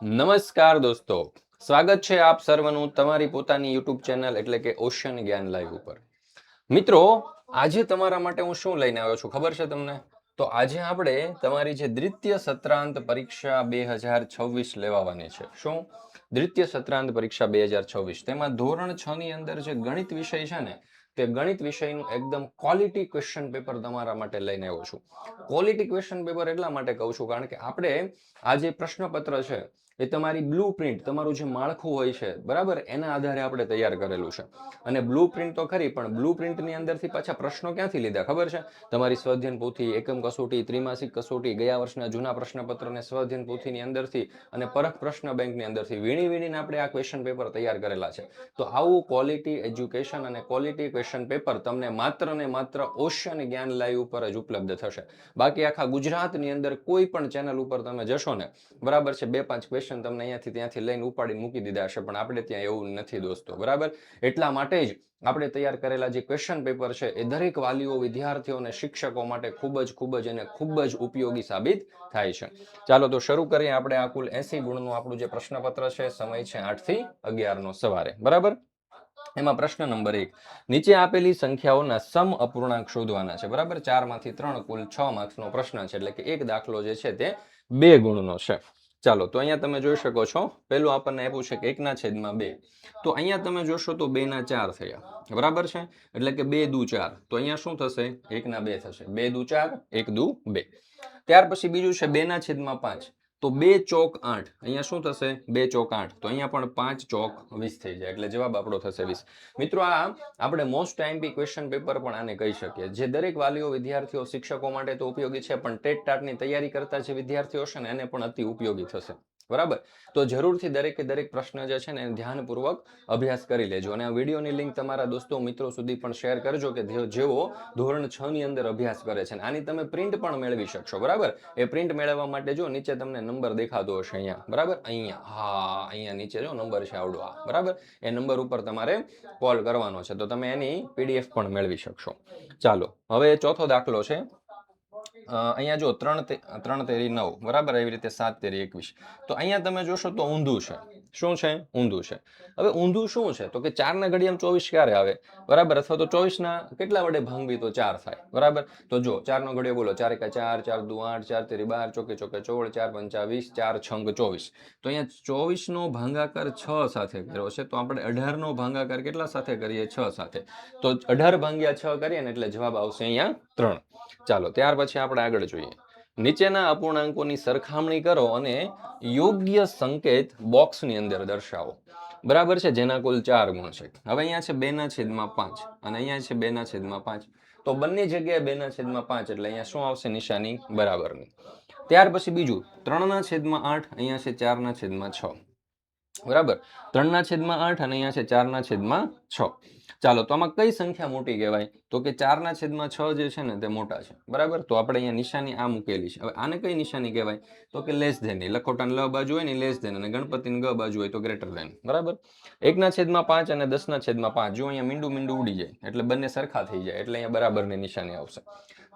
નમસ્કાર દોસ્તો, સ્વાગત છે આપ સર્વનું તમારી પોતાની યુટ્યુબ ચેનલ એટલે કે ઓશિયન જ્ઞાન લાઈવ ઉપર. મિત્રો, આજે તમારા માટે હું શું લઈને આવ્યો છું ખબર છે તમને? તો આજે આપણે તમારી જે દ્વિતીય સત્રાંત પરીક્ષા 2026 લેવાની છે. શું? દ્વિતીય સત્રાંત પરીક્ષા 2026. તેમાં ધોરણ 6 ની અંદર જે ગણિત વિષય છે ને, તે ગણિત વિષયનું એકદમ ક્વોલિટી ક્વેશ્ચન પેપર તમારા માટે લઈને આવ્યો છું. ક્વોલિટી ક્વેશ્ચન પેપર એટલા માટે કહું છું કારણ કે આપણે આ જે પ્રશ્નપત્ર છે એ તમારી બ્લુ પ્રિન્ટ, તમારું જે માળખું હોય છે બરાબર, એના આધારે આપણે તૈયાર કરેલું છે. અને બ્લુ પ્રિન્ટ તો ખરી, પણ બ્લુ પ્રિન્ટની અંદરથી પાછા પ્રશ્નો ક્યાંથી લીધા ખબર છે? તમારી સ્વાધ્યાયન પોથી, એકમ કસોટી, ત્રિમાસિક કસોટી, ગયા વર્ષના જૂના પ્રશ્નપત્રને સ્વાધ્યાયન પોથીની અંદરથી અને પરખ પ્રશ્ન બેંકની અંદરથી વીણી વીણીને આપણે આ ક્વેશ્ચન પેપર તૈયાર કરેલા છે. તો આવું ક્વોલિટી એજ્યુકેશન અને ક્વોલિટી ક્વેશ્ચન પેપર તમને માત્ર ને માત્ર ઓશિયન જ્ઞાન લાઈવ ઉપર જ ઉપલબ્ધ થશે. બાકી આખા ગુજરાતની અંદર કોઈ પણ ચેનલ ઉપર તમે જશો ને, બરાબર છે, 2-5 ક્વેશ્ચન તમને અહીંયાથી ત્યાંથી લઈને ઉપાડીને મૂકી દીધા હશે, પણ આપણે ત્યાં એવું નથી દોસ્તો, બરાબર. એટલા માટે જ આપણે તૈયાર કરેલા જે ક્વેશ્ચન પેપર છે એ દરેક વાલીઓ, વિદ્યાર્થીઓ અને શિક્ષકો માટે ખૂબ જ ઉપયોગી સાબિત થાય છે. ચાલો તો શરૂ કરીએ. આપણે આ કુલ 80 ગુણનું આપણું જે પ્રશ્નપત્ર છે, સમય છે 8 થી 11 નો સવારે, બરાબર. એમાં પ્રશ્ન નંબર 1, નીચે આપેલી સંખ્યાઓના સમ અપૂર્ણાંક શોધવાના છે, બરાબર. 4 માંથી 3 કુલ 6 માર્ક્સનો પ્રશ્ન છે, એટલે કે એક દાખલો જે છે તે 2 ગુણનો છે. ચાલો તો અહીંયા તમે જોઈ શકો છો, પેલું આપણને આપ્યું છે કે 1/2. તો અહીંયા તમે જોશો તો 2/4 થયા, બરાબર છે. એટલે કે 2 દુ 4. તો અહીંયા શું થશે? 1/2 થશે. 2 દુ 4, 1 દુ 2. ત્યાર પછી બીજું છે 2/5. તો 2 ચોક 8. અહીંયા શું થશે? 2 ચોક 8. તો અહીંયા પણ 5 ચોક 20 થઈ જાય, એટલે જવાબ આપણો થશે 20. મિત્રો, આ આપણે મોસ્ટ આઈએમપી ક્વેશ્ચન પેપર પણ આને કહી શકીએ, જે દરેક વાલીઓ, વિદ્યાર્થીઓ, શિક્ષકો માટે તો ઉપયોગી છે, પણ ટેટ ટાટની તૈયારી કરતા જે વિદ્યાર્થીઓ છે ને, એને પણ અતિ ઉપયોગી થશે, બરાબર. તો જરૂરથી દરેકે દરેક પ્રશ્ન જે છે ને ધ્યાનપૂર્વક અભ્યાસ કરી લેજો. અને આ વિડીયોની લિંક તમારા દોસ્તો, મિત્રો સુધી પણ શેર કરજો કે જેઓ ધોરણ 6 ની અંદર અભ્યાસ કરે છે. આની તમે પ્રિન્ટ પણ મેળવી શકશો, બરાબર. એ પ્રિન્ટ મેળવવા માટે જો નીચે તમને નંબર દેખાતો હશે અહીંયા, બરાબર. અહીંયા, હા, અહીંયા નીચે જો નંબર છે આવડો આ, બરાબર. એ નંબર ઉપર તમારે કોલ કરવાનો છે, તો તમે એની પીડીએફ પણ મેળવી શકશો. ચાલો, હવે ચોથો દાખલો છે. અહીંયા જો 3 તેરી 9, બરાબર. એવી રીતે 7 તેરી 21. તો અહીંયા તમે જોશો તો ઊંધું છે. શું છે? ઊંધું છે. હવે ઊંધું શું છે? તો કે 4 ના ઘડિયામાં 24 ક્યારે આવે, બરાબર. અથવા તો 24 ના કેટલા વડે ભાંગવી તો 4 થાય, બરાબર. તો જો 4 નો ઘડિયો બોલો, 4 એકા 4, 4 દુ 8, 4 તેરી 12, ચોકે ચોકે 14, 4 પંચા 20, 4 છંગ 24. તો અહીંયા 24 નો ભાગાકાર 6 સાથે કર્યો છે, તો આપણે 18 નો ભાગાકાર કેટલા સાથે કરીએ? 6 સાથે. તો 18 ભાગ્યા 6 કરીએ ને એટલે જવાબ આવશે અહીંયા 3. ચાલો, ત્યાર પછી આપણે આગળ જોઈએ. નીચેના અપૂર્ણાંકોની સરખામણી કરો અને યોગ્ય સંકેત બોક્સની અંદર દર્શાવો, બરાબર છે, જેના કુલ 4 ગુણ છે. હવે અહીંયા છે 2/5 અને અહીંયા છે 2/5. તો બંને જગ્યાએ 2/5, એટલે અહીંયા શું આવશે? નિશાની બરાબરની. ત્યાર પછી બીજું 3/8, અહીંયા છે 4/6, બરાબર. 3/8 અને અહીંયા છે 4/6. ચાલો, તો આમાં કઈ સંખ્યા મોટી કહેવાય? તો કે 4/6 જે છે ને તે મોટા છે, બરાબર. તો આપણે અહીંયા નિશાની આ મૂકેલી છે. હવે આને કઈ નિશાની કહેવાય? તો કે લેસ ધેન ની. લખોટાની લ બાજુ હોય ને લેસ ધેન, અને ગણપતિની ગ બાજુ હોય તો ગ્રેટર ધેન, બરાબર. 1/5 અને 10/5. જો અહીંયા મીંડું મીંડું ઉડી જાય એટલે બંને સરખા થઈ જાય, એટલે અહીંયા બરાબરની નિશાની આવશે.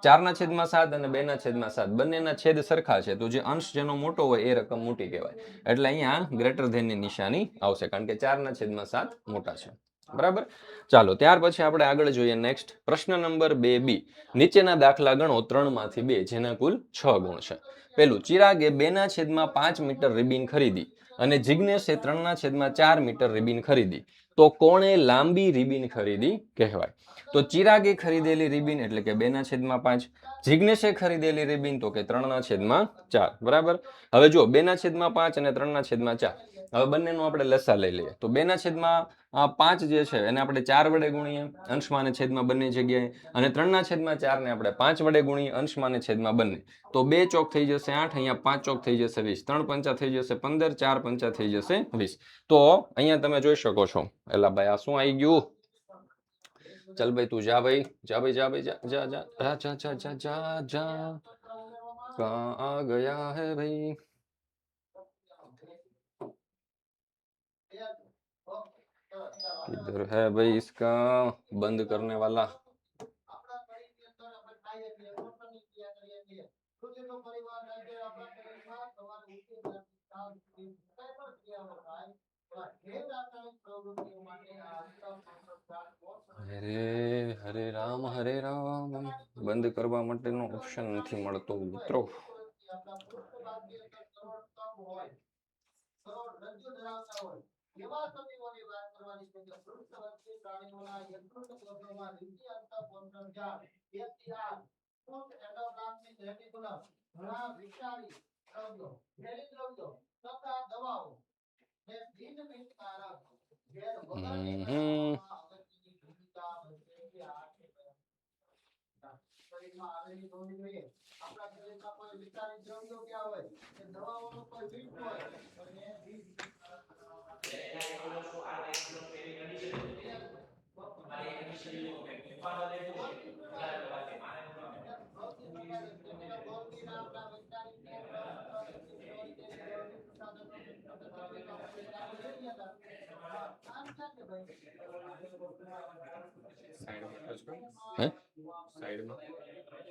4/7 અને 2/7, બંનેના છેદ સરખા છે, તો જે અંશ જેનો મોટો હોય એ રકમ મોટી કહેવાય, એટલે અહીંયા ગ્રેટર ધેનની નિશાની આવશે, કારણ કે 4/7 મોટા છે, બરાબર. ચાલો, ત્યાર પછી આપણે આગળ જોઈએ. નેક્સ્ટ પ્રશ્ન નંબર 2B, નીચેના દાખલા ગણો 3 માંથી 2, જેના કુલ 6 ગુણ છે. પેલું, ચિરાગે 2/5 મીટર રિબીન ખરીદી અને જિગ્નેશે 3/4 મીટર રિબીન ખરીદી, તો કોણે લાંબી રિબીન ખરીદી કહેવાય? તો ચિરાગે ખરીદેલી રિબીન એટલે કે 2/5, જિગ્નેશે ખરીદેલી રિબીન તો કે 3/4, બરાબર. હવે જો 2/5 અને 3/4, હવે બંનેનો આપણે લસા લઈ લઈએ. તો 2/5 જે છે એને આપણે 4 વડે ગુણીએ, અંશમાં અને છેદમાં બંને જગ્યાએ, અને 3/4 ને આપણે 5 વડે ગુણીએ, અંશમાં અને છેદમાં બંને. તો 2 ચોક થઈ જશે 8, અહીંયા 5 ચોક થઈ જશે 20, 3 પંચા થઈ જશે 15, 4 પંચા થઈ જશે 20. તો અહીંયા તમે જોઈ શકો છો. એલા ભાઈ, આ શું આવી ગયું? चल भाई, तू जा भाई, जा भाई, जा भाई, जा जा जा जा जा जा जा जा जा, कहाँ आ गया है भाई? किधर है भाई इसका बंद करने वाला? હરે હરે રામ બંધ કરવા માટેનો ઓપ્શન નથી મળતો મિત્રો.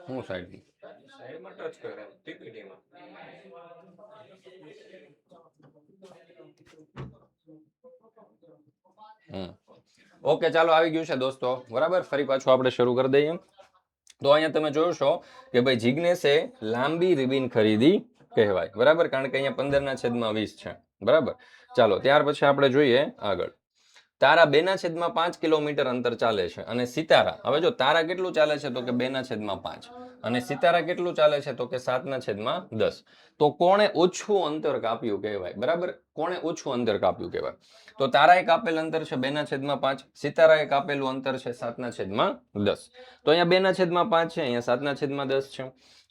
હું સાઈડમાં ટચ કરે પીપીટીમાં. ઓકે ચાલો આવી ગયું છે દોસ્તો બરાબર. ફરી પાછું આપણે શરૂ કરી દઈએ. તો અહીંયા તમે જોશો કે ભાઈ જિગ્નેશે લાંબી રિબિન ખરીદી કહેવાય બરાબર, કારણ કે અહીંયા 15/20 છે બરાબર. ચાલો ત્યાર પછી આપણે જોઈએ આગળ. તારા 2/5 કિલોમીટર અંતર ચાલે છે અને સિતારા, હવે જો તારા કેટલું ચાલે છે તો કે 2/5 અને સિતારા કેટલું ચાલે છે તો કે 7/10. તો કોણે ઓછું અંતર કાપ્યું કહેવાય બરાબર. કોણે ઓછું અંતર કાપ્યું કહેવાય. તો તારાએ કાપેલ અંતર છે 2/5, સિતારાએ કાપેલું અંતર છે 7/10. તો અહીંયા 2/5 છે, અહીંયા 7/10 છે.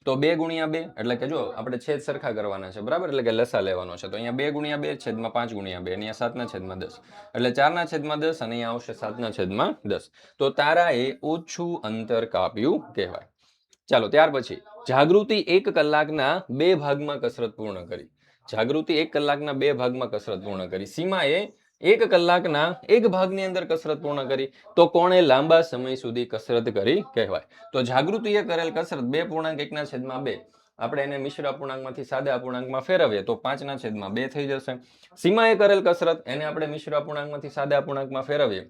તો 2 × 2 એટલે કે જો આપણે છેદ સરખા કરવાના છે બરાબર, એટલે કે લસા લેવાનો છે. તો અહીંયા 2 × 2 છેદમાં 5 × 2 અહીંયા 7/10 એટલે 4/10 અને અહીંયા આવશે 7/10. તો તારાએ ઓછું અંતર કાપ્યું કહેવાય. ચાલો ત્યાર પછી જાગૃતિ 1 કલાકના 2 ભાગમાં કસરત પૂર્ણ કરી. જાગૃતિ 1 કલાકના 2 ભાગમાં કસરત પૂર્ણ કરી. સીમાએ 1 કલાકના 1 ભાગની અંદર કસરત પૂર્ણ કરી. તો કોણે લાંબા સમય સુધી કસરત કરી કહેવાય. તો જાગૃતિએ કરેલ કસરત 2.1/2 આપણે એને મિશ્ર અપૂર્ણાંકમાંથી સાદા અપૂર્ણાંકમાં ફેરવીએ તો 5/2 થઈ જશે. સીમાએ કરેલ કસરત એને આપણે મિશ્ર અપૂર્ણાંકમાંથી સાદા અપૂર્ણાંકમાં ફેરવીએ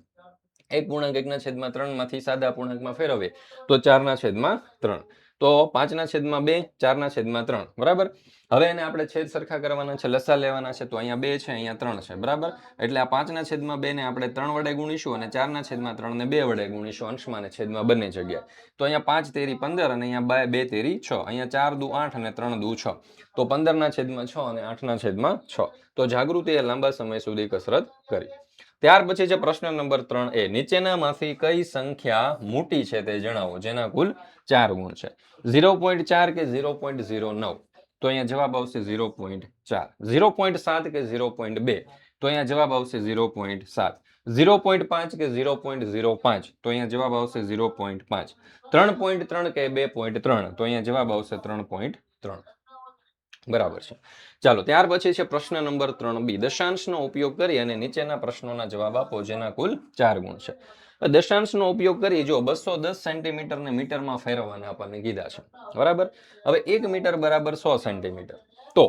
1.1/3 માંથી સાદા અપૂર્ણાંકમાં ફેરવીએ તો 4/3. તો 5/2 4/3 બરાબર. હવે એને આપણે છેદ સરખા કરવાના છે, લસા લેવાના છે. તો અહીંયા 2 છે, અહીંયા 3 છે બરાબર. એટલે આ 5/2 ને આપણે 3 વડે ગુણીશું અને 4/3 ને 2 વડે ગુણીશું અંશમાં અને છેદમાં બંને જગ્યાએ. તો અહીંયા 5 તેરી 15 અને અહીંયા 2 તેરી 6, અહીંયા 4 દુ 8 અને 3 દુ 6. તો 15/6 અને 8/6. તો જાગૃતિએ લાંબા સમય સુધી કસરત કરી. ત્યાર પછી છે પ્રશ્ન નંબર 3a. નીચેનામાંથી કઈ સંખ્યા મોટી છે તે જણાવો જેના કુલ 4 ગુણ છે. 0.4 કે 0.09. તો અહીંયા જવાબ આવશે 0.4. 0.7 કે 0.2. તો અહીંયા જવાબ આવશે 0.7. 0.5 કે 0.05. તો અહીંયા જવાબ આવશે 0.5. 3.3 કે 2.3. તો અહીંયા જવાબ આવશે 3.3. બરાબર છે. ચાલો ત્યાર પછી છે પ્રશ્ન નંબર 3b. દશાંશનો ઉપયોગ કરી અને નીચેના પ્રશ્નોના જવાબ આપો જેના કુલ 4 ગુણ છે. દશાંશનો ઉપયોગ કરી જો 210 સેન્ટીમીટર ને મીટરમાં ફેરવવાના આપણને કીધા છે બરાબર. હવે 1 મીટર બરાબર 100 સેન્ટીમીટર. તો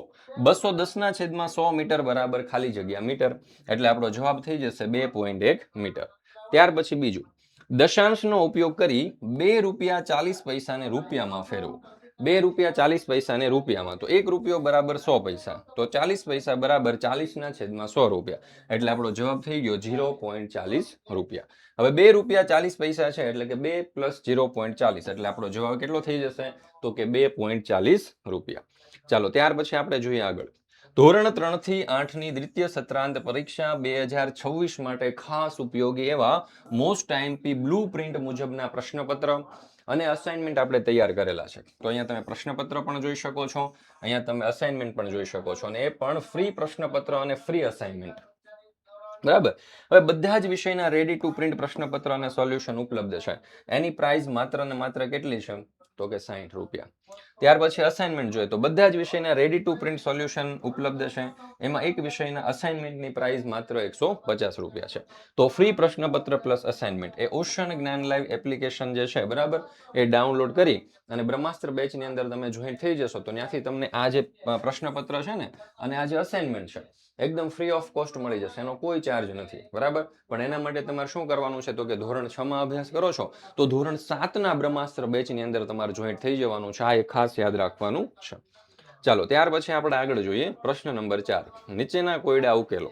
210/100 મીટર બરાબર ખાલી જગ્યા મીટર, એટલે આપણો જવાબ થઈ જશે 2.1 મીટર. ત્યાર પછી બીજું, દશાંશનો ઉપયોગ કરી 2 રૂપિયા 40 પૈસાને રૂપિયામાં ફેરવો. 2 રૂપિયા 40 પૈસાને રૂપિયામાં, તો 1 રૂપિયો બરાબર 100 પૈસા. તો 40 પૈસા બરાબર 40/100 રૂપિયા, એટલે આપણો જવાબ થઈ ગયો 0.40 રૂપિયા. હવે 2 રૂપિયા 40 પૈસા છે એટલે કે 2 + 0.40 એટલે આપણો જવાબ કેટલો થઈ જશે તો કે 2.40 રૂપિયા. ચાલો ત્યાર પછી આપણે જોઈએ આગળ. ધોરણ 3 થી 8 ની દ્વિતીય સત્રાંત પરીક્ષા 2026 માટે ખાસ ઉપયોગી એવા મોસ્ટ આઈએમપી બ્લુ પ્રિન્ટ મુજબના પ્રશ્નપત્ર અને અસાઇનમેન્ટ આપણે તૈયાર કરેલા છે. તો અહીંયા તમે પ્રશ્નપત્ર પણ જોઈ શકો છો, અહીંયા તમે અસાઇનમેન્ટ પણ જોઈ શકો છો, અને એ પણ ફ્રી પ્રશ્નપત્ર અને ફ્રી અસાઇનમેન્ટ બરાબર. હવે બધા જ વિષયના રેડી ટુ પ્રિન્ટ પ્રશ્નપત્ર અને સોલ્યુશન ઉપલબ્ધ છે. એની પ્રાઇસ માત્ર ને માત્ર કેટલી છે તો કે 60 રૂપિયા. ત્યાર પછી અસાઇનમેન્ટ જોઈએ તો બધા જ વિષયના રેડી ટુ પ્રિન્ટ સોલ્યુશન ઉપલબ્ધ છે. એમાં એક વિષયના અસાઇનમેન્ટની પ્રાઇસ માત્ર 150 રૂપિયા છે. તો ફ્રી પ્રશ્નપત્ર પ્લસ અસાઇનમેન્ટ એ ઓશન જ્ઞાન લાઈવ એપ્લિકેશન જે છે બરાબર, એ ડાઉનલોડ કરી અને બ્રહ્માસ્ત્ર બેચની અંદર તમે જોઈન થઈ જશો તો ત્યાંથી તમને આ જે પ્રશ્નપત્ર છે ને અને આ જે અસાઇનમેન્ટ છે એકદમ ફ્રી ઓફ કોસ્ટ મળી જશે, એનો કોઈ ચાર્જ નથી બરાબર. પણ એના માટે તમારે શું કરવાનું છે તો કે ધોરણ 6 માં અભ્યાસ કરો છો તો ધોરણ 7 ના બ્રહ્માસ્ત્ર બેચની અંદર તમારે જોઈન્ટ થઈ જવાનું છે. આ એક ખાસ યાદ રાખવાનું છે. ચાલો ત્યાર પછી આપણે આગળ જોઈએ પ્રશ્ન નંબર 4. નીચેના કોયડા ઉકેલો.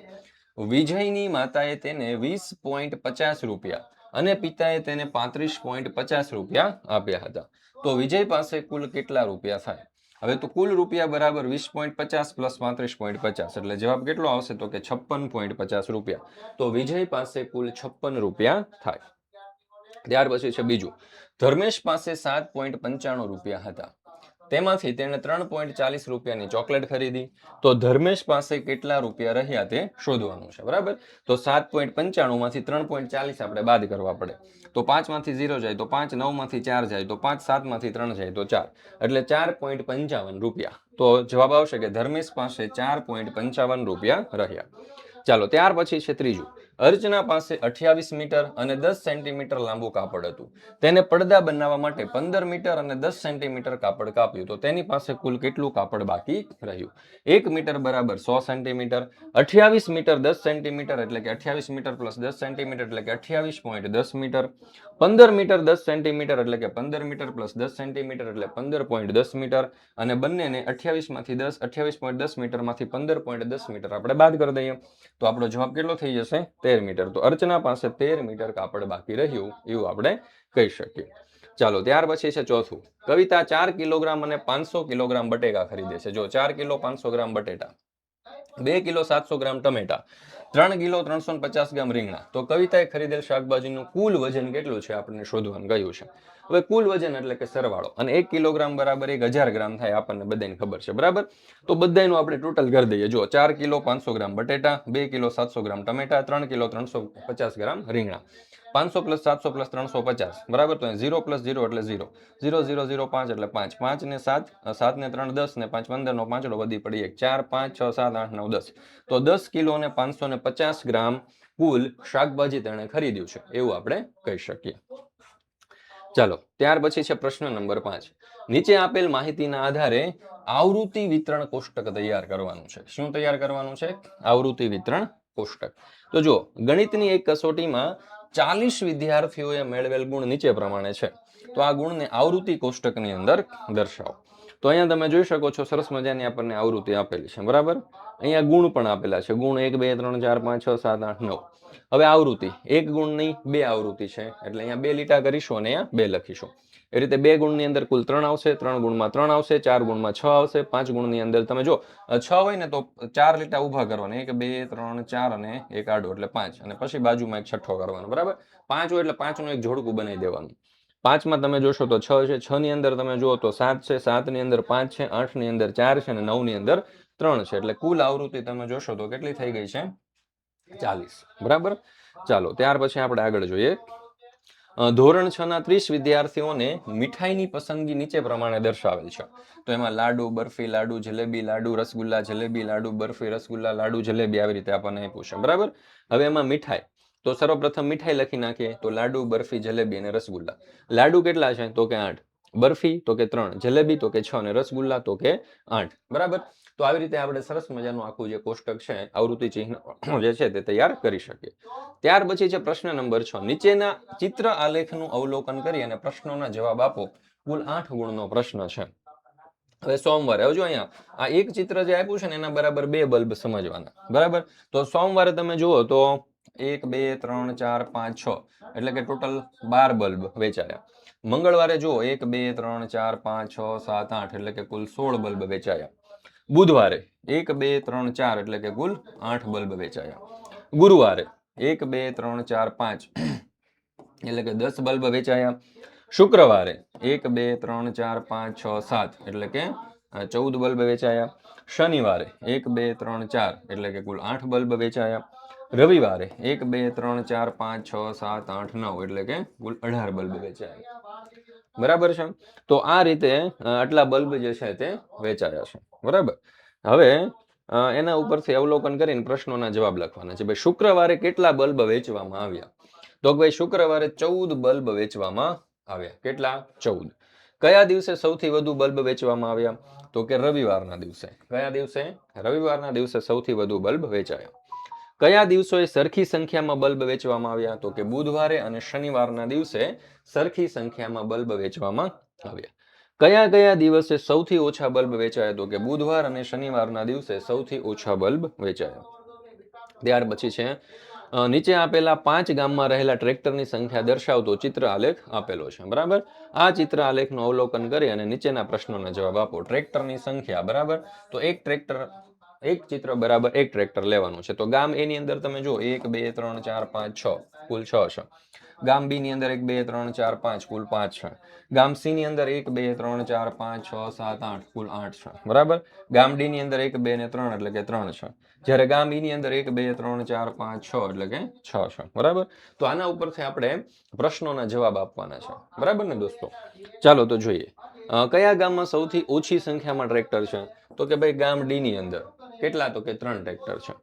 વિજયની માતાએ તેને 20.50 રૂપિયા અને પિતાએ તેને 35.50 રૂપિયા આપ્યા હતા. તો વિજય પાસે કુલ કેટલા રૂપિયા થાય? હવે તો કુલ રૂપિયા બરાબર 20.50 પ્લસ 35.50 એટલે જવાબ કેટલો આવશે તો કે 56.50 રૂપિયા. તો વિજય પાસે કુલ 56 રૂપિયા થાય. ત્યાર પછી છે બીજું. ધર્મેશ પાસે 7.95 રૂપિયા હતા. તેમાંથી તેણે 3.40 રૂપિયાની ચોકલેટ ખરીદી. તો ધર્મેશ પાસે કેટલા રૂપિયા રહ્યા તે શોધવાનું છે બરાબર. તો 7.95 માંથી 3.40 આપણે બાદ કરવા પડે. તો 5 માંથી 0 જાય તો 5, 9 માંથી 4 જાય તો 5, 7 માંથી 3 જાય તો 4, એટલે 4.55 રૂપિયા. તો જવાબ આવશે કે ધર્મેશ પાસે 4.55 રૂપિયા રહ્યા. ચાલો ત્યાર પછી છે ત્રીજું. અર્ચના પાસે 28 મીટર અને 10 સેન્ટીમીટર લાંબુ કાપડ હતું. તેને પડદા બનાવવા માટે 15 મીટર અને 10 સેન્ટીમીટર કાપડ કાપ્યું. તો તેની પાસે કુલ કેટલું કાપડ બાકી રહ્યું? 1 મીટર બરાબર 100 સેન્ટીમીટર, 28 મીટર 10 સેન્ટીમીટર એટલે કે 28 મીટર પ્લસ 10 સેન્ટીમીટર એટલે કે 28.10 મીટર, 15 મીટર 10 સેન્ટીમીટર એટલે કે 15 મીટર પ્લસ 10 સેન્ટીમીટર એટલે 15.10 મીટર, અને બંનેને 28 માંથી 10, 28.10 મીટર માંથી 15.10 મીટર આપણે બાદ કરી દઈએ તો આપણો જવાબ કેટલો થઈ જશે? 13 મીટર. તો અર્ચના પાસે 13 મીટર કાપડ બાકી રહ્યું એવું આપણે કહી શકીએ. ચાલો ત્યાર પછી છે ચોથું. કવિતા 4 કિલોગ્રામ અને 500 કિલોગ્રામ બટેકા ખરીદે છે. જો 4 કિલો 500 ગ્રામ બટેટા, 2 કિલો 700 ગ્રામ ટમેટા, 3 કિલો 350 ગ્રામ રીંગણા. તો કવિતાએ ખરીદેલ શાકભાજીનું કુલ વજન કેટલું છે આપણને શોધવાનું કહ્યું છે. હવે કુલ વજન એટલે કે સરવાળો, અને 1 કિલોગ્રામ બરાબર 1000 ગ્રામ થાય આપણને બધાને ખબર છે બરાબર. તો બધાનું આપણે ટોટલ કરી દઈએ. જો 4 કિલો 500 ગ્રામ બટેટા, 2 કિલો 700 ગ્રામ ટમેટા, 3 કિલો 350 ગ્રામ રીંગણા, 500 પ્લસ 700 પ્લસ 350 બરાબર. તો 0 પ્લસ 0 એટલે 0, 0 0 0 5 એટલે 5, 5 ને 7, 7 ને 3 10 ને 5 15 નો પાંચડો વધી પડી 1, 4 5 6 7 8 9 10. તો 10 કિલો ને 550 ગ્રામ કુલ શાકભાજી તેણે ખરીદ્યું છે એવું આપણે કહી શકીએ. ચાલો ત્યાર પછી છે પ્રશ્ન નંબર 5. નીચે આપેલ માહિતીના આધારે આવૃત્તિ વિતરણ કોષ્ટક તૈયાર કરવાનું છે. શું તૈયાર કરવાનું છે? આવૃત્તિ વિતરણ કોષ્ટક. તો જો ગણિતની એક કસોટીમાં 40 વિદ્યાર્થીઓએ મેળવેલ ગુણ નીચે પ્રમાણે છે. તો આ ગુણને આવૃત્તિ કોષ્ટકની અંદર દર્શાવો. તો અહીંયા તમે જોઈ શકો છો સરસ મજાની આપણને આવૃત્તિ આપેલી છે બરાબર. અહીંયા ગુણ પણ આપેલા છે. ગુણ 1 2 3 4 5 6 7 8 9. હવે આવૃત્તિ એક ગુણ નહીં બે આવૃત્તિ છે એટલે અહીંયા બે લીટા કરીશું અને અહીંયા બે લખીશું. એ રીતે બે ગુણની અંદર કુલ 3 આવશે, 3 ગુણમાં 3 આવશે, 4 ગુણમાં 6 આવશે, 5 ગુણની અંદર તમે જો 6 હોય ને તો 4 લીટા ઊભા કરવાના, 1 2 3 4 અને એક આડો એટલે 5, અને પછી બાજુમાં એક છઠ્ઠો કરવાનો બરાબર. 5 હોય એટલે 5 નું એક જોડકું બનાવી દેવાનું. 5 માં તમે જોશો તો 6 છે, 6 ની અંદર તમે જુઓ તો 7 છે, 7 ની અંદર 5 છે, 8 ની અંદર 4 છે અને 9 ની અંદર 3 છે. એટલે કુલ આવૃત્તિ તમે જોશો તો કેટલી થઈ ગઈ છે? 40 બરાબર. ચાલો ત્યાર પછી આપણે આગળ જોઈએ. ધોરણ 6 ના 30 વિદ્યાર્થીઓને મીઠાઈની પસંદગી નીચે પ્રમાણે દર્શાવેલ છે. તો એમાં લાડુ, બરફી, લાડુ, જલેબી, લાડુ, રસગુલ્લા, જલેબી, લાડુ, બરફી, રસગુલ્લા, લાડુ, જલેબી આવી રીતે આપણને આપ્યું છે બરાબર. હવે એમાં મીઠાઈ, તો સર્વપ્રથમ મીઠાઈ લખી નાખીએ. તો લાડુ, બરફી, જલેબી અને રસગુલ્લા. લાડુ કેટલા છે તો કે 8, બરફી તો કે 3, જલેબી તો કે 6 અને રસગુલ્લા તો કે 8 બરાબર. તો આવી રીતે આપણે સરસ મજાનું આખું જે કોષ્ટક છે આવૃત્તિ ચિહ્ન જે છે તે તૈયાર કરી શકીએ. ત્યાર પછી છે પ્રશ્ન નંબર 6. નીચેના ચિત્ર આલેખનું અવલોકન કરી અને પ્રશ્નોના જવાબ આપો. કુલ 8 ગુણનો પ્રશ્ન છે. હવે સોમવારે આવજો. અહીંયા આ એક ચિત્ર જે આપ્યું છે ને એના બરાબર 2 બલ્બ સમજવાના બરાબર. તો સોમવારે તમે જુઓ તો 1 2 3 4 5 6 એટલે કે ટોટલ 12 બલ્બ વેચાયા. મંગળવારે જુઓ 1 2 3 4 5 6 7 8 એટલે કે કુલ 16 બલ્બ વેચાયા. બુધવારે 1 2 3 4 એટલે કે કુલ 8 બલ્બ વેચાયા. ગુરુવારે 1 2 3 4 5 એટલે કે 10 બલ્બ વેચાયા. શુક્રવારે 1 2 3 4 5 6 7 એટલે કે 14 બલ્બ વેચાયા. શનિવારે 1 2 3 4 એટલે કે કુલ 8 બલ્બ વેચાયા. રવિવારે 1 2 3 4 5 6 7 8 9 એટલે કે કુલ 18 બલ્બ વેચાયા. બરાબર છે. તો આ રીતે આટલા બલ્બ જે છે તે વેચાયા છે. બરાબર. હવે એના ઉપરથી અવલોકન કરીને પ્રશ્નોના જવાબ લખવાના છે. ભાઈ શુક્રવારે કેટલા બલ્બ વેચવામાં આવ્યા? તો ભાઈ શુક્રવારે 14 બલ્બ વેચવામાં આવ્યા. કેટલા? 14. કયા દિવસે સૌથી વધુ બલ્બ વેચવામાં આવ્યા? તો કે રવિવારના દિવસે. કયા દિવસે? રવિવારના દિવસે સૌથી વધુ બલ્બ વેચાયા. કયા દિવસોએ સરખી સંખ્યામાં બલ્બ વેચવામાં આવ્યા? તો કે બુધવારે અને શનિવારના દિવસે સરખી સંખ્યામાં બલ્બ વેચવામાં આવ્યા. કયા કયા દિવસે સૌથી ઓછા બલ્બ વેચાયા? તો કે બુધવાર અને શનિવારના દિવસે સૌથી ઓછા બલ્બ વેચાયા. ત્યાર પછી છે નીચે આપેલા 5 ગામમાં રહેલા ટ્રેક્ટરની સંખ્યા દર્શાવતો ચિત્ર આલેખ આપેલો છે. બરાબર. આ ચિત્ર આલેખનું અવલોકન કરી અને નીચેના પ્રશ્નોના જવાબ આપો. ટ્રેક્ટરની સંખ્યા. બરાબર. તો એક ચિત્ર બરાબર એક ટ્રેક્ટર લેવાનું છે. તો ગામ એ ની અંદર તમે જો 1 2 3 4 5 6 કુલ 6 છે. ગામ બી ની અંદર 1 2 3 4 5 કુલ 5 છે. ગામ સી ની અંદર 1 2 3 4 5 6 7 8 કુલ 8 છે. બરાબર. ગામ ડી ની અંદર 1 2 ને 3 એટલે કે 3 છે. જ્યારે ગામ ઈ ની અંદર 1 2 3 4 5 6 એટલે કે 6 છે. બરાબર. તો આના ઉપરથી આપણે પ્રશ્નોના જવાબ આપવાના છે. બરાબર ને દોસ્તો? ચાલો તો જોઈએ. કયા ગામમાં સૌથી ઓછી સંખ્યામાં ટ્રેક્ટર છે? તો કે ભાઈ ગામ ડી ની અંદર કેટલા? તો કે 3 ટ્રેક્ટર છે.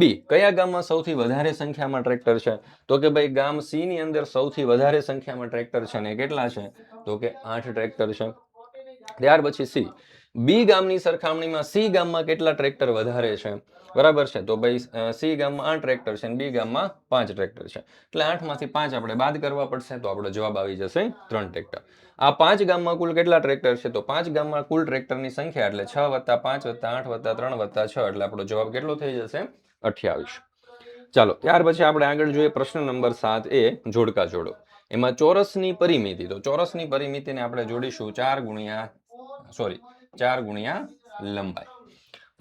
બી કયા ગામમાં સૌથી વધારે સંખ્યામાં ટ્રેક્ટર છે? તો કે ભાઈ ગામ સી ની અંદર સૌથી વધારે સંખ્યામાં ટ્રેક્ટર છે ને કેટલા છે? તો કે 8 ટ્રેક્ટર છે. ત્યાર પછી સી બી ગામની સરખામણીમાં સી ગામમાં કેટલા ટ્રેક્ટર વધારે છે? બરાબર છે. તો ભાઈ સી ગામમાં 8 ટ્રેક્ટર છે અને બી ગામમાં 5 ટ્રેક્ટર છે. એટલે 8 માંથી 5 આપણે બાદ કરવા પડશે તો આપણો જવાબ આવી જશે 3 ટ્રેક્ટર. આ 5 ગામમાં કુલ કેટલા ટ્રેક્ટર છે? તો 5 ગામમાં કુલ ટ્રેક્ટરની સંખ્યા એટલે 6 + 5 + 8 + 3 + 6 એટલે આપણો જવાબ કેટલો થઈ જશે? 28. ચાલો ત્યાર પછી આપણે આગળ જોઈએ પ્રશ્ન નંબર 7 એ જોડકા જોડો. એમાં ચોરસની પરિમિતિ. તો ચોરસની પરિમિતિને આપણે જોડીશું 4 ગુણ્યા લંબાઈ.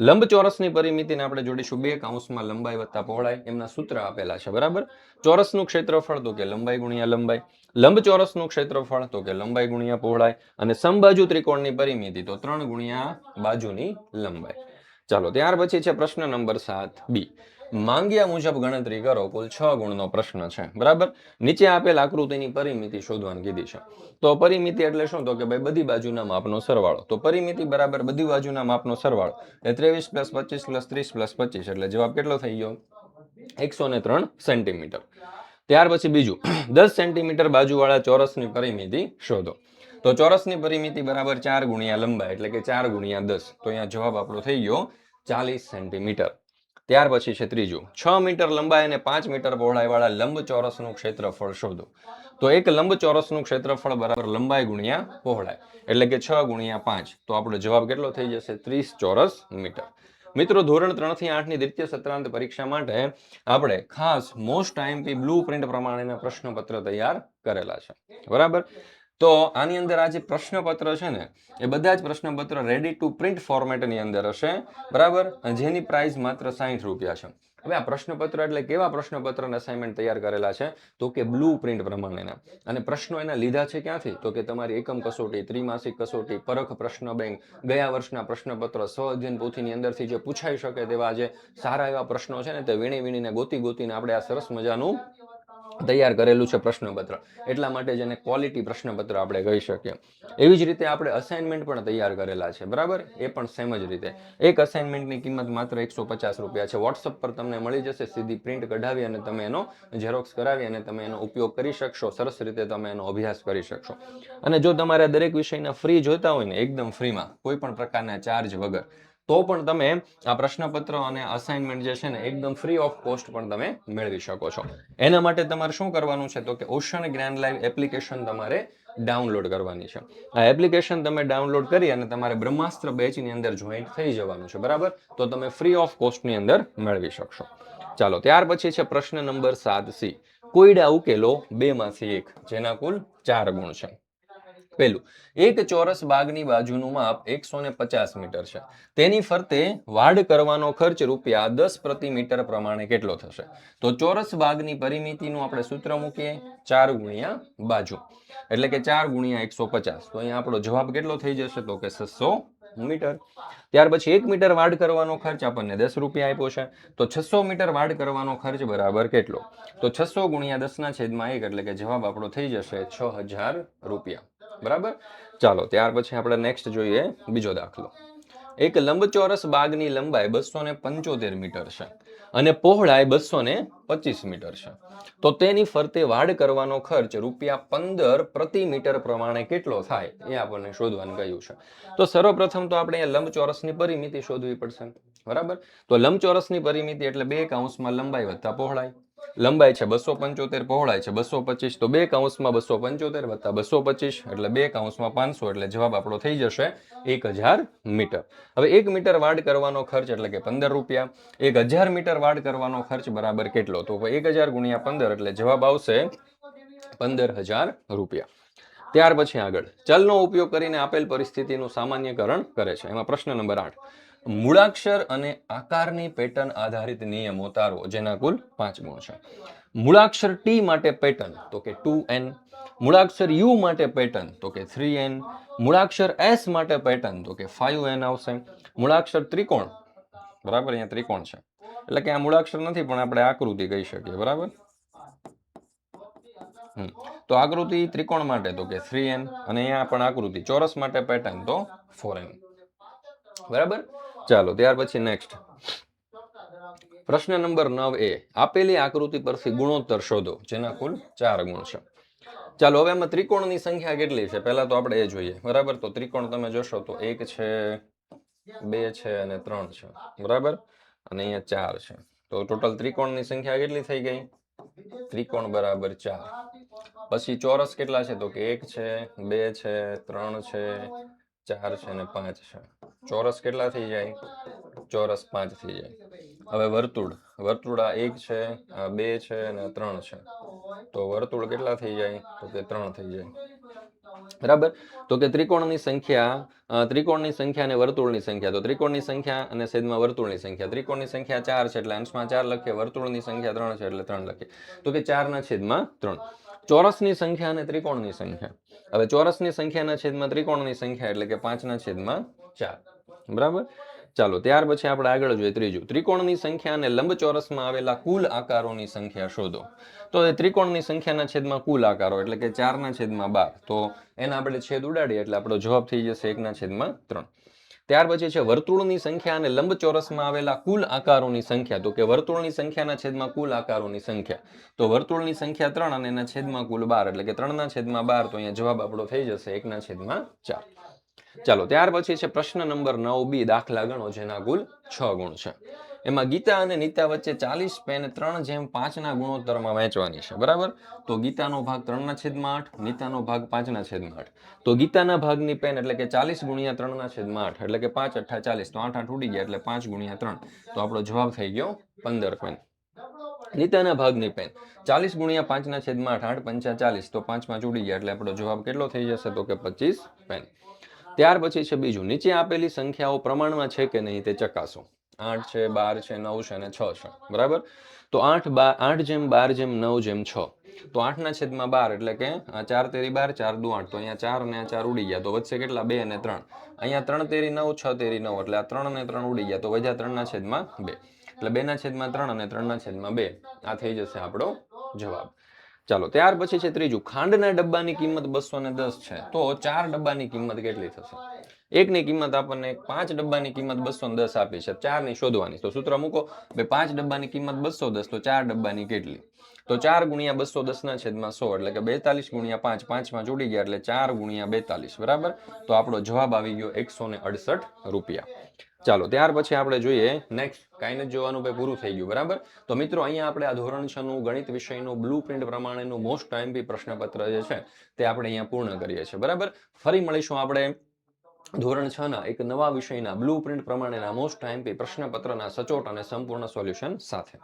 લંબચોરસની પરિમિતિને આપણે જોડીશું 2 કૌંસમાં લંબાઈ વત્તા પહોળાઈ. એમના સૂત્ર આપેલા છે. બરાબર. ચોરસનું ક્ષેત્રફળ તો કે લંબાઈ ગુણ્યા લંબાઈ. લંબચોરસનું ક્ષેત્રફળ તો કે લંબાઈ ગુણ્યા પહોળાઈ. અને સમબાજુ ત્રિકોણની પરિમિતિ તો 3 ગુણ્યા બાજુની લંબાઈ. ચાલો ત્યાર પછી છે પ્રશ્ન નંબર 7 બી. માંગ્યા મુજબ ગણતરી કરો. કુલ 6 ગુણનો પ્રશ્ન છે. બરાબર. નીચે આપેલ આકૃતિની પરિમિતિ શોધવાની કીધી છે. તો પરિમિતિ એટલે શું? તો કે ભાઈ બધી બાજુના માપનો સરવાળો. તો પરિમિતિ બરાબર બધી બાજુના માપનો સરવાળો. એટલે 23 + 25 + 30 + 25 એટલે જવાબ કેટલો થઈ ગયો? 103 સેન્ટીમીટર. ત્યાર પછી બીજું 10 સેન્ટીમીટર બાજુવાળા ચોરસની પરિમિતિ શોધો. તો ચોરસની પરિમિતિ બરાબર 4 ગુણ્યા લંબાઈ એટલે કે 4 ગુણ્યા 10. તો અહીંયા જવાબ આપણો થઈ ગયો 40 સેન્ટીમીટર. ત્યાર પછી છે ત્રીજું 6 મીટર લંબાઈ અને 5 મીટર પહોળાઈવાળા લંબચોરસનું ક્ષેત્રફળ શોધો. તો એક લંબચોરસનું ક્ષેત્રફળ બરાબર લંબાઈ ગુણ્યા પહોળાઈ એટલે કે 6 ગુણ્યા 5. તો આપણો જવાબ કેટલો થઈ જશે? 30 ચોરસ મીટર. મિત્રો ધોરણ 3 થી 8 ની દ્વિતીય સત્રાંત પરીક્ષા માટે આપણે ખાસ મોસ્ટ આઈએમપી બ્લુ પ્રિન્ટ પ્રમાણેના પ્રશ્નપત્ર તૈયાર કરેલા છે. બરાબર. તો આની અંદર આ જે પ્રશ્નપત્ર છે ને એ બધા જ પ્રશ્નપત્ર રેડી ટુ પ્રિન્ટ ફોર્મેટની અંદર હશે. બરાબર. જેની પ્રાઇસ માત્ર 60 રૂપિયા છે. હવે આ પ્રશ્નપત્ર એટલે કેવા પ્રશ્નપત્રના અસાઇનમેન્ટ તૈયાર કરેલા છે? તો કે બ્લુ પ્રિન્ટ પ્રમાણેના. અને પ્રશ્નો એના લીધા છે ક્યાંથી? તો કે તમારી એકમ કસોટી, ત્રિમાસિક કસોટી, પરખ પ્રશ્ન બેંક, ગયા વર્ષના પ્રશ્નપત્ર, સ્વ અધ્યયન પોથીની અંદરથી જે પૂછાઈ શકે તેવા જે સારા એવા પ્રશ્નો છે ને તે વીણીને ગોતીને આપણે આ સરસ મજાનું તૈયાર કરેલું છે પ્રશ્નપત્ર. એટલા માટે જેને ક્વોલિટી પ્રશ્નપત્ર આપણે કહી શકીએ. એવી જ રીતે આપણે અસાઇનમેન્ટ પણ તૈયાર કરેલા છે. બરાબર. એ પણ સેમ જ રીતે એક અસાઇનમેન્ટની કિંમત માત્ર 150 રૂપિયા છે. વોટ્સઅપ પર તમને મળી જશે. સીધી પ્રિન્ટ કઢાવી અને તમે એનો ઝેરોક્સ કરાવી અને તમે એનો ઉપયોગ કરી શકશો. સરસ રીતે તમે એનો અભ્યાસ કરી શકશો. અને જો તમારે દરેક વિષયના ફ્રી જોઈતા હોય ને એકદમ ફ્રીમાં કોઈ પણ પ્રકારના ચાર્જ વગર તો પણ તમે આ પ્રશ્નપત્ર અને અસાઇનમેન્ટ જે છે ને એકદમ ફ્રી ઓફ કોસ્ટ પણ તમે મેળવી શકો છો. એના માટે તમારે શું કરવાનું છે? તો કે ઓશન જ્ઞાન લાઈવ એપ્લિકેશન તમારે ડાઉનલોડ કરવાની છે. આ એપ્લિકેશન તમે ડાઉનલોડ કરી અને તમારે બ્રહ્માસ્ત્ર બેચની અંદર જોઈન્ટ થઈ જવાનું છે. બરાબર. તો તમે ફ્રી ઓફ કોસ્ટની અંદર મેળવી શકશો. ચાલો ત્યાર પછી છે પ્રશ્ન નંબર 7C. કોયડા ઉકેલો 2 માંથી 1 જેના કુલ 4 ગુણ છે. પહેલું, એક ચોરસ બાગની બાજુનું માપ 150 મીટર છે. તેની ફરતે વાડ કરવાનો ખર્ચ રૂપિયા 10 પ્રતિ મીટર પ્રમાણે કેટલો થશે? તો ચોરસ બાગની પરિમિતિનું આપણે સૂત્ર મૂકીએ 4 ગુણ્યા બાજુ એટલે કે 4 ગુણ્યા 150. તો અહીંયા આપણો જવાબ કેટલો થઈ જશે? તો કે 600 મીટર. ત્યાર પછી 1 મીટર વાડ કરવાનો ખર્ચ આપણને 10 રૂપિયા આપ્યો છે. તો 600 મીટર વાડ કરવાનો ખર્ચ બરાબર કેટલો? તો 600 ગુણ્યા 10 ના છેદમાં 1 એટલે કે જવાબ આપણો થઈ જશે 6000 રૂપિયા. બરાબર. ચાલો ત્યાર પછી આપણે નેક્સ્ટ જોઈએ બીજો દાખલો. એક લંબચોરસ બાગની લંબાઈ 275 મીટર છે અને પહોળાઈ 225 મીટર છે. તો તેની ફરતે વાડ કરવાનો ખર્ચ ₹15 પ્રતિ મીટર પ્રમાણે કેટલો થાય એ આપણને શોધવાનું કહ્યું છે. તો સર્વપ્રથમ તો આપણે અહીંયા લંબચોરસની પરિમિતિ શોધવી પડશે. બરાબર. તો લંબચોરસની પરિમિતિ એટલે 2 કૌંસમાં લંબાઈ વત્તા પહોળાઈ. લંબાઈ છે 275, પહોળાઈ છે 225, તો 2 કૌંસમાં 275 વત્તા 225 એટલે 2 કૌંસમાં 500, એટલે જવાબ આપણો થઈ જશે 1000 મીટર. હવે 1 મીટર વાડ કરવાનો ખર્ચ એટલે કે ₹15. 1000 મીટર વાડ કરવાનો ખર્ચ બરાબર કેટલો? તો 1000 ગુણ્યા 15 એટલે જવાબ આવશે ₹15000. ત્યાર પછી આગળ ચલનો ઉપયોગ કરીને આપેલ પરિસ્થિતિનું સામાન્યકરણ કરે છે. એમાં પ્રશ્ન નંબર 8, મૂળાક્ષર અને આકારની પેટર્ન આધારિત નિયમો તારવો, જેના કુલ 5 ગુણ છે. મૂળાક્ષર ટી માટે પેટર્ન તો કે 2n, મૂળાક્ષર યુ માટે પેટર્ન તો કે 3n, મૂળાક્ષર એસ માટે પેટર્ન તો કે 5n આવશે. મૂળાક્ષર ત્રિકોણ, બરાબર, અહીંયા ત્રિકોણ છે એટલે કે આ મૂળાક્ષર નથી પણ આપણે આકૃતિ કહી શકીએ. બરાબર. તો આકૃતિ ત્રિકોણ માટે તો કે 3n, અને અહીંયા પણ આકૃતિ ચોરસ માટે પેટર્ન તો 4n. બરાબર. ચાલો ત્યાર પછી નેક્સ્ટ પ્રશ્ન નંબર 9a, આપેલી આકૃતિ પરથી ગુણોત્તર શોધો, જેના કુલ 4 ગુણ છે. ચાલો હવે એમાં ત્રિકોણની સંખ્યા કેટલી છે પહેલા તો આપણે એ જોઈએ. બરાબર. તો ત્રિકોણ તમે જોશો તો 1 છે, 2 છે અને 3 છે. બરાબર. અને અહીંયા 4 છે. તો ટોટલ ત્રિકોણની સંખ્યા કેટલી થઈ ગઈ? ત્રિકોણ બરાબર 4. પછી ચોરસ કેટલા છે? તો કે 1 છે, 2 છે, 3 છે, 4 છે અને 5 છે. ચોરસ કેટલા થઈ જાય? ચોરસ 5 થઈ જાય. હવે વર્તુળ, વર્તુળ આ 1 છે, આ 2 છે અને 3 છે. તો વર્તુળ કેટલા થઈ જાય? તો કે 3 થઈ જાય. બરાબર. તો કે ત્રિકોણની સંખ્યા અને વર્તુળની સંખ્યા, તો ત્રિકોણની સંખ્યા અને છેદમાં વર્તુળની સંખ્યા. ત્રિકોણની સંખ્યા 4 છે એટલે અંશમાં 4 લખીએ, વર્તુળની સંખ્યા 3 છે એટલે 3 લખીએ. તો કે 4/3. ચોરસની સંખ્યા અને ત્રિકોણની સંખ્યા. હવે ચોરસની સંખ્યાના છેદમાં ત્રિકોણની સંખ્યા એટલે કે 5/4. બરાબર. ચાલો ત્યાર પછી આપણે આગળ જોઈએ ત્રીજું, ત્રિકોણની સંખ્યા અને લંબચોરસમાં આવેલા કુલ આકારોની સંખ્યા શોધો. તો એ ત્રિકોણની સંખ્યાના છેદમાં કુલ આકારો એટલે કે 4/12. તો એના આપણે છેદ ઉડાડીએ એટલે આપણો જવાબ થઈ જશે 1/3. ત્યાર પછી છે વર્તુળની સંખ્યા અને લંબચોરસમાં આવેલા કુલ આકારોની સંખ્યા. તો કે વર્તુળની સંખ્યાના છેદમાં કુલ આકારોની સંખ્યા. તો વર્તુળની સંખ્યા 3 અને એના છેદમાં કુલ 12 એટલે કે 3/12. તો અહીંયા જવાબ આપણો થઈ જશે 1/4. ચાલો ત્યાર પછી છે પ્રશ્ન નંબર 9b, દાખલા ગણો, જેના કુલ 6 ગુણ છે. એમાં ગીતા અને નીતા વચ્ચે 40 પેન 3/5ના ગુણોત્તરમાં વહેંચવાની છે. બરાબર. તો ગીતાનો ભાગ 3/8, નીતાનો ભાગ 5/8. તો ગીતાના ભાગની પેન એટલે કે 40 ગુણ્યા 3/8 એટલે કે 5 × 8 = 40. તો 8 8 ઉડી ગયા એટલે 5 ગુણ્યા 3. તો આપણો જવાબ થઈ ગયો 15 પેન. નીતાના ભાગની પેન 40 ગુણ્યા 5/8, 8 × 5 = 40. તો 5 5 ઉડી ગયા એટલે આપણો જવાબ કેટલો થઈ જશે? તો કે 25 પેન. ત્યાર પછી છે બીજું, નીચે આપેલી સંખ્યાઓ પ્રમાણમાં છે કે નહીં તે ચકાસો. 8 છે, 12 છે, 9 છે અને 6 છે. બરાબર. તો 8 8/12 9 6. તો 8/12 એટલે કે 4 તેરી 12, 4 દુ 8. તો અહીંયા 4 અને 4 ઉડી ગયા તો વચ્ચે કેટલા? 2 અને 3. અહીંયા 3 તેરી 9, 6 તેરી 9 એટલે આ 3 અને 3 ઉડી ગયા તો વધ્યા 3/2. એટલે 2/3 અને 3/2. આ થઈ જશે આપણો જવાબ. ચાલો ત્યાર પછી છે ત્રીજું, ખાંડના ડબ્બાની કિંમત 210 છે. તો 4 ડબ્બાની કિંમત કેટલી થશે? એકની કિંમત આપણને 5 ડબ્બાની કિંમત 210 આપી છે, 4 ની શોધવાની. તો સૂત્ર મૂકો, 5 ડબ્બાની કિંમત 210, તો 4 ડબ્બાની કેટલી? તો 4 ગુણ્યા 210/100 એટલે કે 42 ગુણ્યા 5, 5 5 ઉડી ગયા એટલે 4 ગુણ્યા 42. બરાબર. તો આપણો જવાબ આવી ગયો 168 રૂપિયા. ચાલો ત્યાર પછી આપણે જોઈએ નેક્સ્ટ. કાંઈ નથી જોવાનું ભાઈ, પૂરું થઈ ગયું. બરાબર. તો મિત્રો અહીંયા આપણે આ ધોરણ 6 નું ગણિત વિષયનું બ્લુ પ્રિન્ટ પ્રમાણેનું મોસ્ટ આઈએમપી પ્રશ્નપત્ર જે છે તે આપણે અહીંયા પૂર્ણ કરીએ છીએ. બરાબર. ફરી મળીશું આપણે ધોરણ 6 ના એક નવા વિષયના બ્લુ પ્રિન્ટ પ્રમાણેના મોસ્ટ આઈએમપી પ્રશ્નપત્રના સચોટ અને સંપૂર્ણ સોલ્યુશન સાથે.